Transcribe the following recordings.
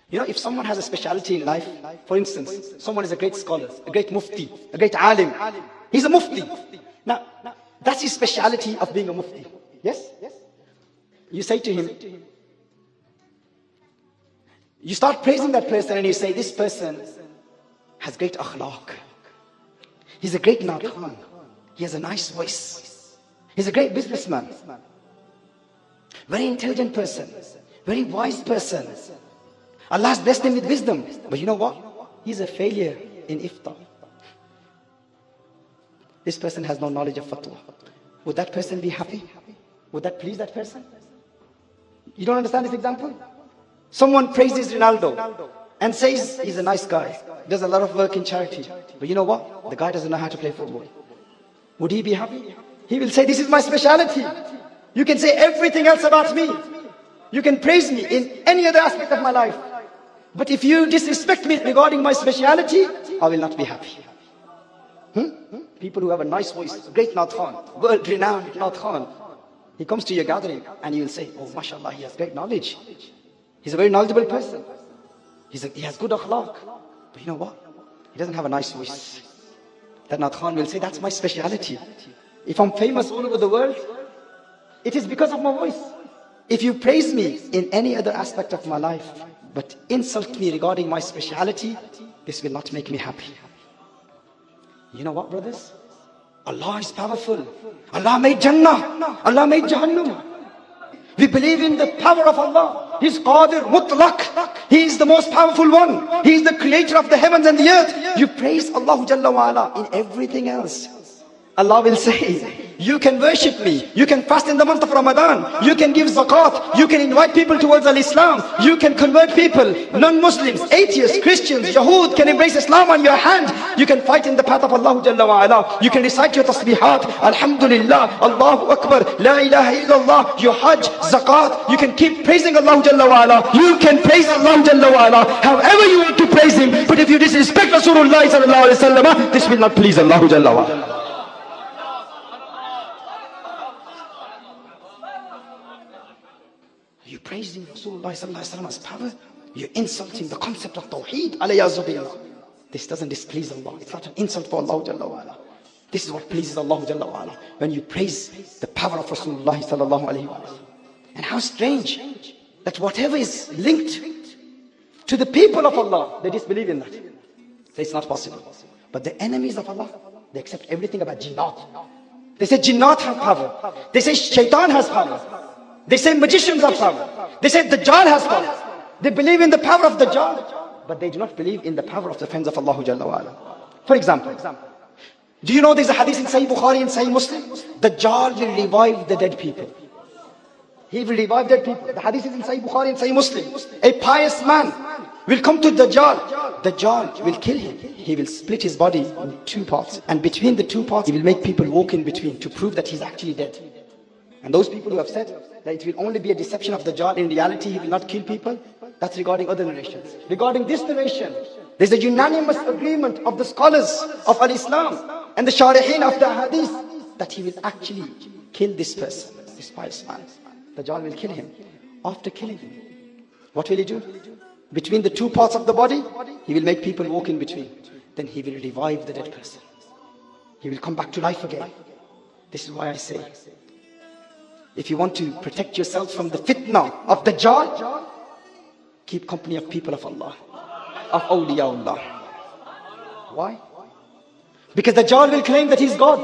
You know, if someone has a speciality in life, for instance, someone is a great scholar, a great mufti, a great alim. He's a mufti. Now, that's his speciality of being a mufti. Yes? You say to him, you start praising that person and you say, this person has great akhlaq. He's a great narrations. He has a nice voice. He's a great businessman. Very intelligent person. Very wise person. Allah has blessed him with wisdom. But you know what? He's a failure in iftar. This person has no knowledge of fatwa. Would that person be happy? Would that please that person? You don't understand this example? Someone praises Ronaldo and says he's a nice guy, does a lot of work in charity. But you know what? The guy doesn't know how to play football. Would he be happy? He will say, this is my speciality. You can say everything else about me. You can praise me in any other aspect of my life. But if you disrespect me regarding my speciality, I will not be happy. People who have a nice voice, great narrations, world-renowned narrations. He comes to your gathering and you will say, oh, mashallah, he has great knowledge. He's a very knowledgeable person. He has good akhlaq. But you know what? He doesn't have a nice voice. That narration will say, that's my speciality. If I'm famous all over the world, it is because of my voice. If you praise me in any other aspect of my life, but insult me regarding my speciality, this will not make me happy. You know what, brothers? Allah is powerful. Allah made Jannah. Allah made Jahannam. We believe in the power of Allah. He's Qadir, Mutlaq. He is the most powerful one. He is the creator of the heavens and the earth. You praise Allah Jalla wa Ala in everything else. Allah will say, you can worship me. You can fast in the month of Ramadan. You can give zakat. You can invite people towards Al-Islam. You can convert people, non-Muslims, atheists, Christians, Yahud can embrace Islam on your hand. You can fight in the path of Allah Jalla wa Ala. You can recite your tasbihat, Alhamdulillah, Allahu Akbar, La ilaha illallah, your Hajj, zakat. You can keep praising Allah Jalla wa Ala. You can praise Allah Jalla wa Ala however you want to praise Him. But if you disrespect Rasulullah sallallahu alaihi wasallam, this will not please Allah Jalla wa Ala. You're praising Rasulullah sallallahu alaihi wasallam's power. You're insulting the concept of Tawheed. This doesn't displease Allah. It's not an insult for Allah Jalla wa Ala. This is what pleases Allah Jalla wa Ala. When you praise the power of Rasulullah sallallahu alaihi wasallam. And how strange that whatever is linked to the people of Allah, they disbelieve in that. So it's not possible. But the enemies of Allah, they accept everything about jinnat. They say jinnat have power. They say shaitan has power. They say magicians have power. They say Dajjal has power. They believe in the power of Dajjal, but they do not believe in the power of the friends of Allah Jalla wa Ala. For example, do you know there's a hadith in Sahih Bukhari and Sahih Muslim? Dajjal will revive the dead people. He will revive dead people. The hadith is in Sahih Bukhari and Sahih Muslim. A pious man will come to Dajjal. Dajjal will kill him. He will split his body in two parts. And between the two parts, he will make people walk in between to prove that he's actually dead. And those people who have said that it will only be a deception of Dajjal, in reality he will not kill people, that's regarding other narrations. Regarding this narration, there's a unanimous agreement of the scholars of Al-Islam and the Sharihin of the Hadith that he will actually kill this person, this pious man. Dajjal will kill him. After killing him, what will he do? Between the two parts of the body, he will make people walk in between. Then he will revive the dead person. He will come back to life again. This is why I say, if you want to protect yourself from the fitnah of Dajjal, keep company of people of Allah, of awliyaullah. Why? Because Dajjal will claim that he's God.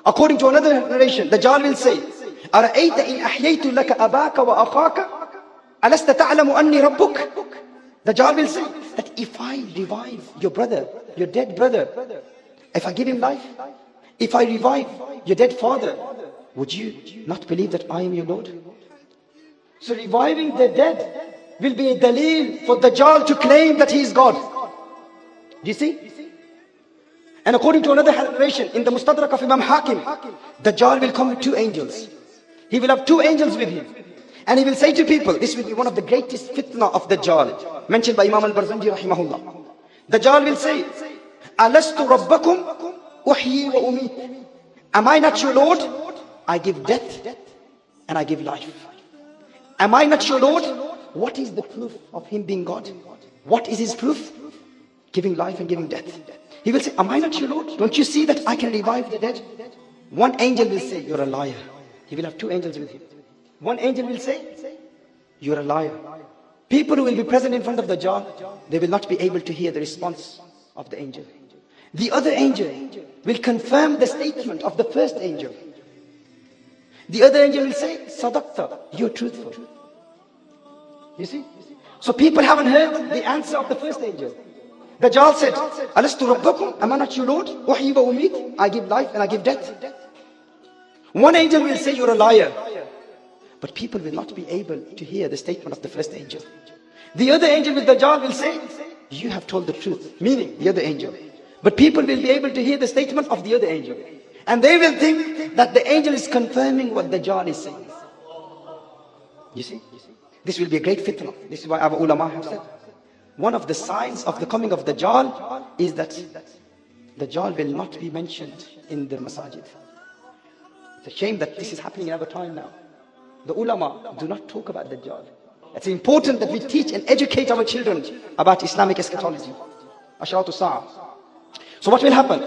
According to another narration, Dajjal will say, أَرَأَيْتَ إِنْ أَحْيَيْتُ لَكَ أَبَاكَ وَأَخَاكَ أَلَسْتَ تَعْلَمُ أَنِّي رَبُّكَ. Dajjal will say that if I revive your brother, your dead brother, if I give him life, if I revive your dead father, would you not believe that I am your Lord? So reviving the dead will be a dalil for Dajjal to claim that he is God. Do you see? And according to another narration in the Mustadrak of Imam Hakim, Dajjal will come with two angels. He will have two angels with him. And he will say to people, this will be one of the greatest fitnah of Dajjal, mentioned by Imam al-Barzanji rahimahullah. Dajjal will say, Alastu rabbakum uhyi wa umit. Am I not your Lord? I give death and I give life. Am I not your Lord? what is the proof of him being God? What is his proof? Giving life and giving death. He will say, am I not your Lord? Don't you see that I can revive the dead? One angel will say, you're a liar. He will have two angels with him. One angel will say, you're a liar. People who will be present in front of the Dajjal, they will not be able to hear the response of the angel. The other angel will confirm the statement of the first angel. The other angel will say, Sadaqta, you're truthful. You see? So people haven't heard the answer of the first angel. Dajjal said, Alastu Rabbakum, am I not your Lord? Uhyi wa umeet, I give life and I give death. One angel will say, you're a liar. But people will not be able to hear the statement of the first angel. The other angel with Dajjal will say, you have told the truth, meaning the other angel. But people will be able to hear the statement of the other angel. And they will think that the angel is confirming what Dajjal is saying. You see? This will be a great fitnah. This is why our ulama have said, one of the signs of the coming of Dajjal is that Dajjal will not be mentioned in the masajid. It's a shame that this is happening in our time now. The ulama do not talk about Dajjal. It's important that we teach and educate our children about Islamic eschatology. Asharatu Sa'a. So what will happen?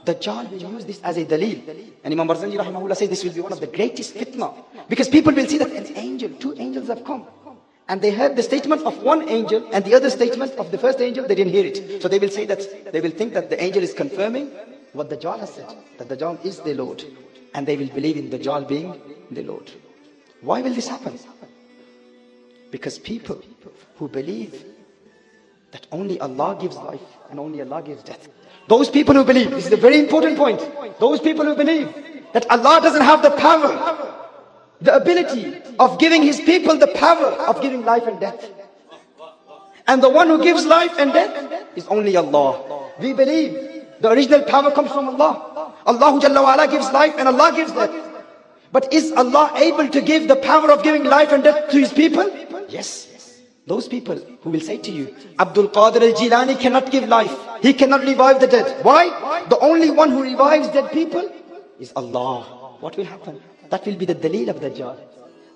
Dajjal will use this as a dalil. And Imam Barzanji rahimahullah says this will be one of the greatest fitnah. Because people will see that an angel, two angels have come. And they heard the statement of one angel and the other statement of the first angel, they didn't hear it. So they will say that, they will think that the angel is confirming what Dajjal has said. That Dajjal is the Lord. And they will believe in Dajjal being the Lord. Why will this happen? Because people who believe that only Allah gives life and only Allah gives death. Those people who believe, this is a very important point. Those people who believe that Allah doesn't have the power, the ability of giving His people the power of giving life and death. And the one who gives life and death is only Allah. We believe the original power comes from Allah. Allah Jalla wa Ala gives life and Allah gives death. But is Allah able to give the power of giving life and death to His people? Yes. Those people who will say to you, Abdul Qadir al-Jilani cannot give life. He cannot revive the dead. Why? The only one who revives dead people is Allah. What will happen? That will be the dalil of Dajjal.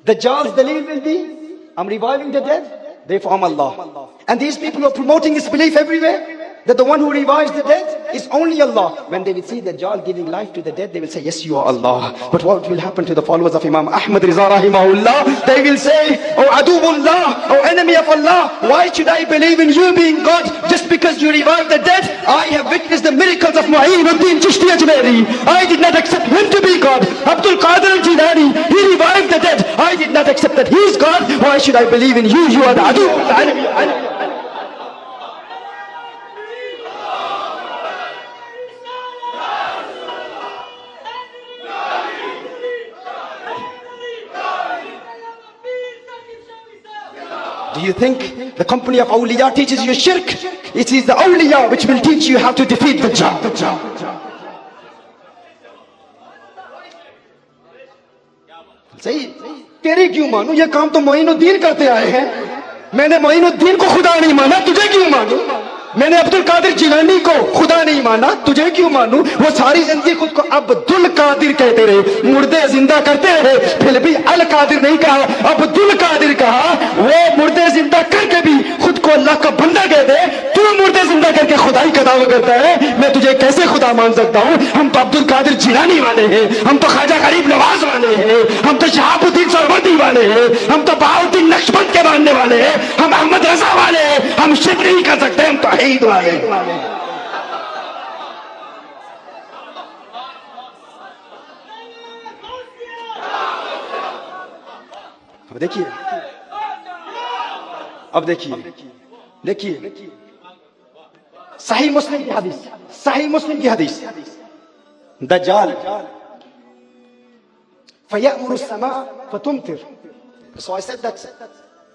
Dajjal's dalil will be, I'm reviving the dead, therefore I'm Allah. And these people who are promoting this belief everywhere, that the one who revives the dead is only Allah. When they will see Dajjal giving life to the dead, they will say, yes, you are Allah. But what will happen to the followers of Imam Ahmad Riza rahimahullah? They will say, oh Adubullah, oh enemy of Allah, why should I believe in you being God just because you revive the dead? I have witnessed the miracles of Mu'in Chishti Ajmeri. I did not accept him to be God. Abdul Qadir al-Jilani, he revived the dead. I did not accept that he is God. Why should I believe in you? You are the Adubullah. Do you think the company of awliya teaches you shirk? It is the awliya which will teach you how to defeat the Dajjal. सही तेरे क्यों मानूं? ये काम तो मोइनुद्दीन करते आए हैं. मैंने मोइनुद्दीन को खुदा नहीं माना, तुझे क्यों मानूं? मैंने अब्दुल कादिर जिलानी को खुदा नहीं माना, तुझे क्यों मानूं? वो सारी जिंदगी खुद को अब्दुल कादिर कहते रहे, मुर्दे जिंदा करते रहे, फिर भी अल कादिर नहीं कहा, अब्दुल कादिर कहा. वो मुर्दे जिंदा करके भी खुद को अल्लाह का बंदा कहते. तू मुर्दे जिंदा करके खुदाई का दावा करता है. मैं तुझे कैसे खुदा मान सकता हूँ? हम तो अब्दुल कादिर जिलानी वाले हैं, हम तो ख्वाजा गरीब नवाज वाले हैं, हम तो शहाबुद्दीन सरवर्दी वाले हैं, हम तो बहाउद्दीन नक्शबंद के मानने वाले हैं, हम अहमद रजा वाले हैं. हम शिरक नहीं कर सकते, हम तो ईद वाले. अब देखिए सही मुस्लिम की हदीस, सही मुस्लिम की हदीस. दज्जाल फयअमुरु समा फतुमतिर. So I said that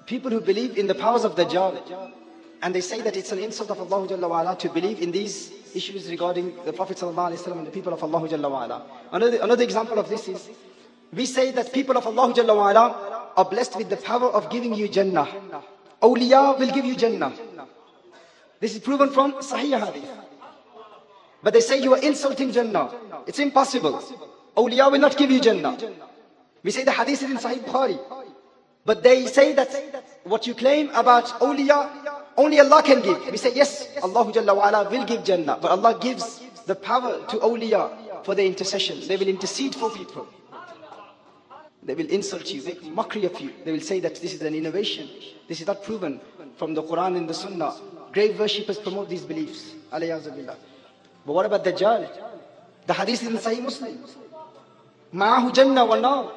people who believe in the powers of Dajjal, and they say that it's an insult of Allah Jalla wa Ala to believe in these issues regarding the Prophet Sallallahu Alaihi Wasallam and the people of Allah Jalla wa Ala. Another example of this is, we say that people of Allah Jalla wa Ala are blessed with the power of giving you Jannah. Awliya will give you Jannah. This is proven from Sahih Hadith. But they say you are insulting Jannah. It's impossible. Awliya will not give you Jannah. We say the hadith is in Sahih Bukhari. But they say that what you claim about awliya, only Allah can give. We say, yes, Allah Jalla wa Ala will give Jannah. But Allah gives the power to awliya for their intercession. They will intercede for people. They will insult you, make mockery of you. They will say that this is an innovation. This is not proven from the Quran and the Sunnah. Grave worshippers promote these beliefs. Alayyazu billah. But what about Dajjal? The hadith is in Sahih Muslim. Ma'ahu Jannah wa nar.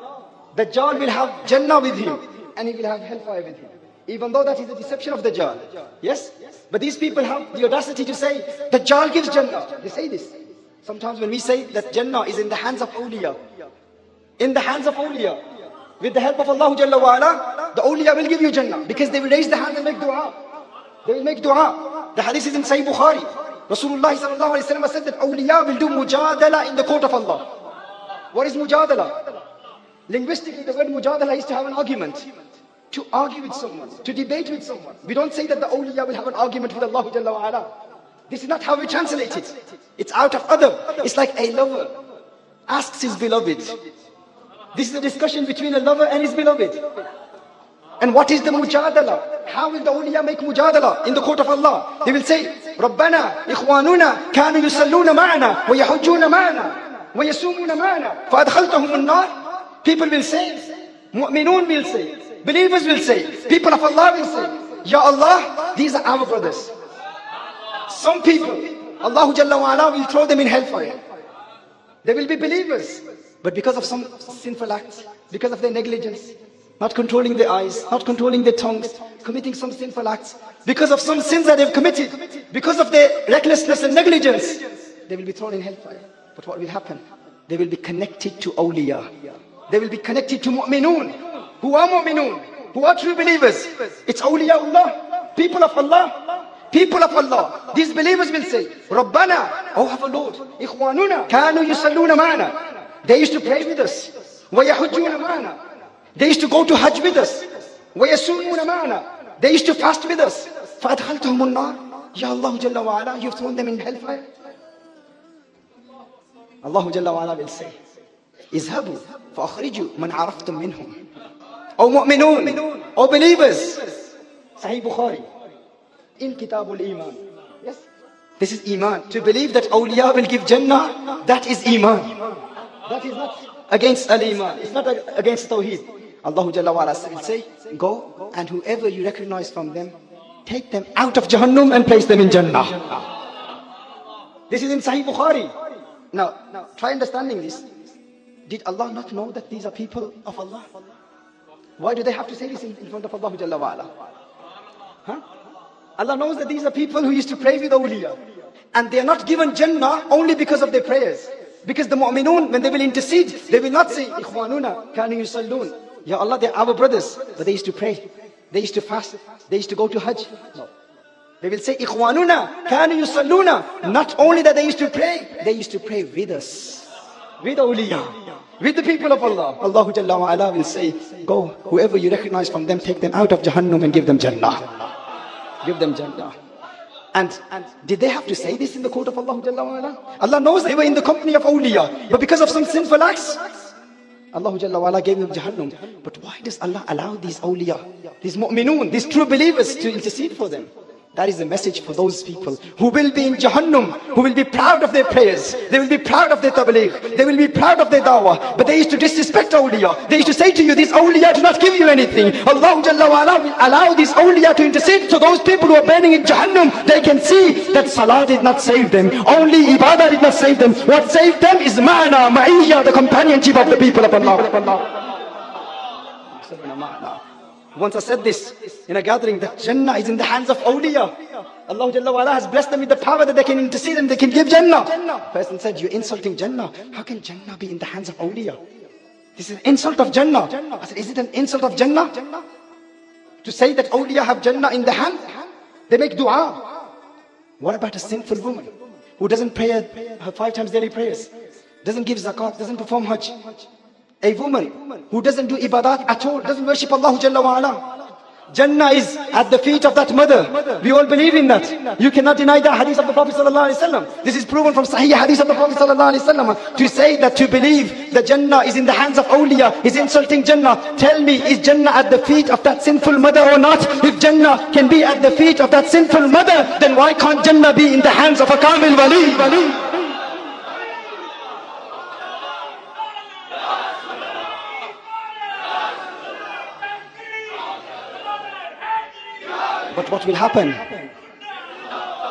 Dajjal will have Jannah with him and he will have hellfire with him. Even though that is the deception of Dajjal. Yes? But these people have the audacity to say, Dajjal gives Jannah. They say this. Sometimes when we say that Jannah is in the hands of awliya, in the hands of awliya, with the help of Allah Jalla wa Ala, the awliya will give you Jannah. Because they will raise the hand and make dua. They will make dua. The hadith is in Sahih Bukhari. Rasulullah sallallahu alayhi wa sallam said that awliya will do mujadala in the court of Allah. What is mujadala? Linguistically, the word mujadala is to have an argument. To argue with someone, to debate with someone. We don't say that the awliya will have an argument with Allah Jalla wa Ala. This is not how we translate it. It's out of adab. It's like a lover asks his beloved. This is a discussion between a lover and his beloved. And what is the mujadala? How will the awliya make mujadala in the court of Allah? They will say, Rabbana, Ikhwanuna, kanu yusalluna ma'ana, wa yahujjuna ma'ana, wa yasumuna ma'ana, fa adkhaltahum an-nar. People will say, mu'minun will say, believers will say, people of Allah will say, Ya Allah, these are our brothers. Some people, Allah Jalla wa Ala will throw them in hellfire. They will be believers. But because of some sinful acts, because of their negligence, not controlling their eyes, not controlling their tongues, committing some sinful acts, because of some sins that they've committed, because of their recklessness and negligence, they will be thrown in hellfire. But what will happen? They will be connected to awliya. They will be connected to mu'minun. Who are mu'minun? Who are true believers? It's awliyaullah, people of Allah. People of Allah. These believers will say, Rabbana, oh our Lord, Ikhwanuna, kanu yusalluna ma'ana. They used to pray with us. Wa yahujjuna ma'ana. They used to go to Hajj with us. Wa yasumuna ma'ana. They used to fast with us. Fa adkhaltahum an-nar. Ya Allah Jalla wa Ala, you've thrown them in hellfire. Allah Jalla wa Ala will say, Izhabu fa akhriju man araftum minhum. O mu'minun, O believers. Sahih Bukhari. In Kitabul Imaan. Yes. This is Imaan. To believe that awliya will give Jannah, that is Imaan. That is not against al-Iman. It's not against Tawheed. Allah Jalla wa Ala will say, go and whoever you recognize from them, take them out of Jahannam and place them in Jannah. This is in Sahih Bukhari. Now, try understanding this. Did Allah not know that these are people of Allah? Why do they have to say this in front of Allah Jalla wa Ala? Huh? Allah knows that these are people who used to pray with awliya. And they are not given Jannah only because of their prayers. Because the mu'minun, when they will intercede, they will not say, Ikhwanuna, kanu yusallun. Ya Allah, they are our brothers. But they used to pray. They used to fast. They used to go to Hajj. No. They will say, Ikhwanuna, kanu yusalluna. Not only that they used to pray, they used to pray with us. With awliya. With the people of Allah. Allah Jalla wa Ala will say, go, whoever you recognize from them, take them out of Jahannam and give them Jannah. Give them Jannah. And did they have to say this in the court of Allah Jalla wa Ala? Allah knows they were in the company of awliya. But because of some sinful acts, Allah Jalla wa Ala gave them Jahannam. But why does Allah allow these awliya, these mu'minun, these true believers to intercede for them? That is the message for those people who will be in Jahannam, who will be proud of their prayers. They will be proud of their tabligh. They will be proud of their dawah. But they used to disrespect awliya. They used to say to you, these awliya do not give you anything. Allah Jalla wa Ala will allow these awliya to intercede. So those people who are burning in Jahannam, they can see that salah did not save them. Only ibadah did not save them. What saved them is ma'na, ma'iyya, the companionship of the people of Allah. Once I said this in a gathering, that Jannah is in the hands of awliya. Allah Jalla wa Ala has blessed them with the power that they can intercede and they can give Jannah. Person said, you're insulting Jannah. How can Jannah be in the hands of awliya? This is an insult of Jannah. I said, is it an insult of Jannah? To say that awliya have Jannah in the hand? They make dua. What about a sinful woman who doesn't pray her 5 times daily prayers, doesn't give zakat, doesn't perform hajj? A woman who doesn't do ibadat at all, doesn't worship Allah Jalla wa Ala. Jannah is at the feet of that mother. We all believe in that. You cannot deny the hadith of the Prophet ﷺ. This is proven from Sahih hadith of the Prophet ﷺ. To say that to believe the Jannah is in the hands of awliya is insulting Jannah. Tell me, is Jannah at the feet of that sinful mother or not? If Jannah can be at the feet of that sinful mother, then why can't Jannah be in the hands of a Kamil Wali? But what will happen?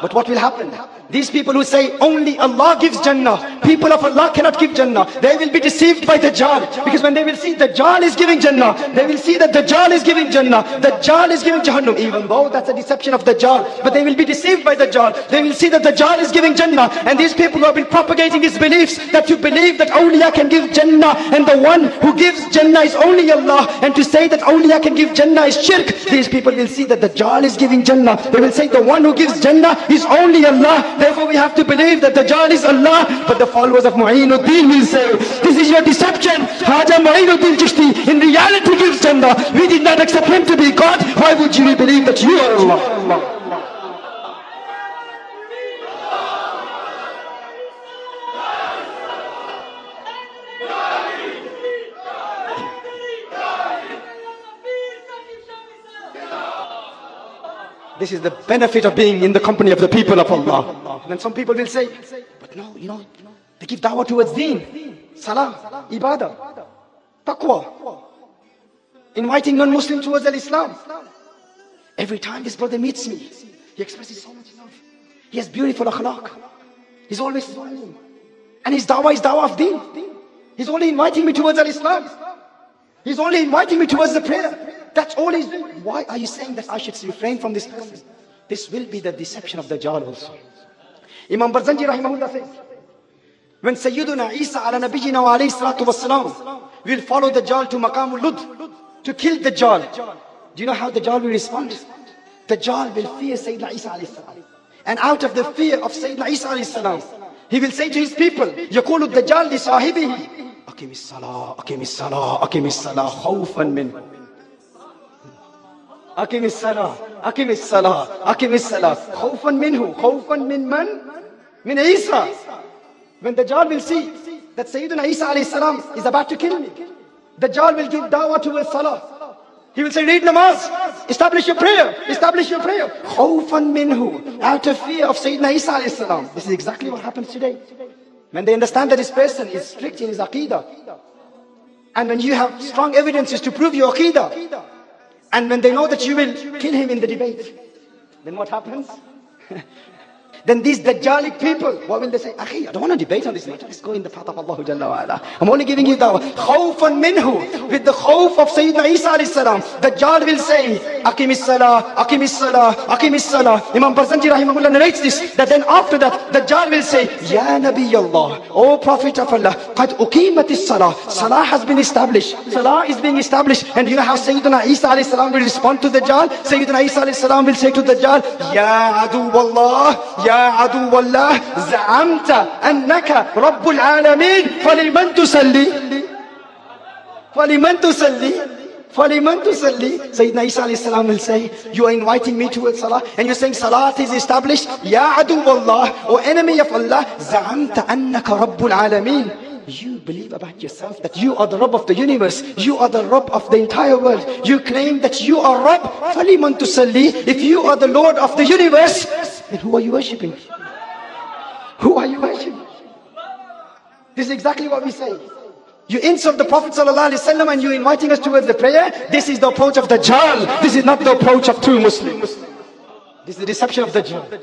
But what will happen? These people who say only Allah gives Jannah, people of Allah cannot give Jannah, they will be deceived by Dajjal. Because when they will see Dajjal is giving Jannah, they will see that Dajjal is giving Jannah, Dajjal is giving Jahannam, even though that's a deception of Dajjal. But they will be deceived by Dajjal. They will see that Dajjal is giving Jannah. And these people who have been propagating these beliefs, that to believe that awliya can give Jannah, and the one who gives Jannah is only Allah, and to say that awliya can give Jannah is shirk. These people will see that Dajjal is giving Jannah. They will say the one who gives Jannah is only Allah. Therefore we have to believe that Dajjal is Allah. But the followers of Mu'inuddin will say, this is your deception. Haja Mu'inuddin Chishti in reality gives Jannah. We did not accept him to be God. Why would you believe that you are Allah? This is the benefit of being in the company of the people of Allah. And then some people will say, but no, they give da'wah towards deen, salah, ibadah, taqwa, inviting non-Muslim towards al-Islam. Every time this brother meets me, he expresses so much love. He has beautiful akhlaq. He's always smiling. And his da'wah is da'wah of deen. He's only inviting me towards al-Islam. He's only inviting me towards the prayer. That's all he's doing. Why are you saying that I should refrain from this person? This will be the deception of Dajjal also. Imam Barzanji rahimahullah says, when Sayyiduna Isa ala nabiyina wa alayhi salatu wassalam will follow Dajjal to Maqamul Lud to kill Dajjal, do you know how Dajjal will respond? Dajjal will fear Sayyidina Isa alayhi salam. And out of the fear of Sayyidina Isa alayhi salam, he will say to his people, يقول الدجال لصاحبه أقم الصلاة أقم الصلاة أقم الصلاة خوفا منه. أقم الصلاة أقم الصلاة أقم الصلاة خوفا منه. خوفا من من Isa. When Dajjal will see that Sayyidina Isa alayhi salam is about to kill me, Dajjal will give da'wah to his salah. He will say, read namaz, establish your prayer, establish your prayer. خوفا منه, out of fear of Sayyidina Isa alayhi salam. This is exactly what happens today. When they understand that this person is strict in his aqidah, and when you have strong evidences to prove your aqidah, and when they know that you will kill him in the debate, then what happens? Then these Dajjalic people, what will they say? Akhi, I don't want to debate on this matter. Let's go in the path of Allah Jalla wa Ala. I'm only giving you da'wah. Khawfan minhu. With the khawf of Sayyidina Isa alayhi salam, Dajjal will say, Aqimis salah, Aqimis salah, Aqimis salah. Imam Barzanji rahimahullah narrates this, that then after that, Dajjal will say, Ya Nabi Allah, O Prophet of Allah, Qad uqimatis salah. Salah has been established. Salah is being established. And you know how Sayyidina Isa alayhi salam will respond to Dajjal? Sayyidina Isa alayhi salam will say to Dajjal, Ya adu wallah, Ya عدو الله زعمت أنك رب العالمين فلمن تصلي فلمن تصلي فلمن تصلي. Sayyidina Isa alayhi salam will say, you are inviting me towards salah and you're saying salat is established. Ya adu Allah, O enemy of Allah, زعمت أنك رب العالمين. You believe about yourself that you are the Rabb of the universe, you are the Rabb of the entire world. You claim that you are Rabb. فَلِمَنْ تُسَلِّي. If you are the Lord of the universe, then who are you worshipping? Who are you worshipping? This is exactly what we say. You insult the Prophet ﷺ and you're inviting us towards the prayer. This is the approach of Dajjal. This is not the approach of true Muslims. This is the deception of Dajjal.